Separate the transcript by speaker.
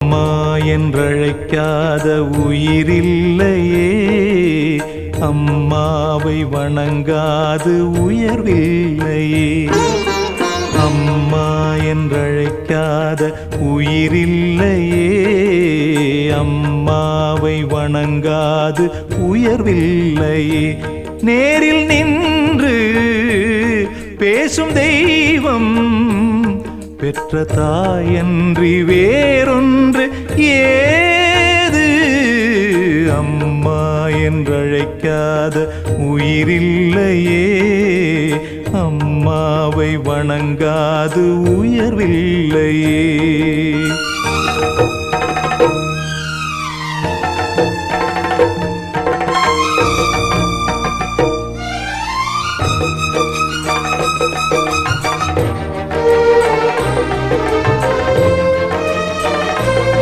Speaker 1: அம்மா என்றழைக்காத உயிரில்லையே, அம்மாவை வணங்காது உயர்வில்லையே. அம்மா என்றழைக்காத உயிரில்லையே, அம்மாவை வணங்காது உயர்வில்லையே. நேரில் நின்று பேசும் தெய்வம் பெற்ற தாயன்றி வேறொன்று ஏது. அம்மா என்றழைக்காத உயிரில்லையே, அம்மாவை வணங்காது உயர்வில்லையே.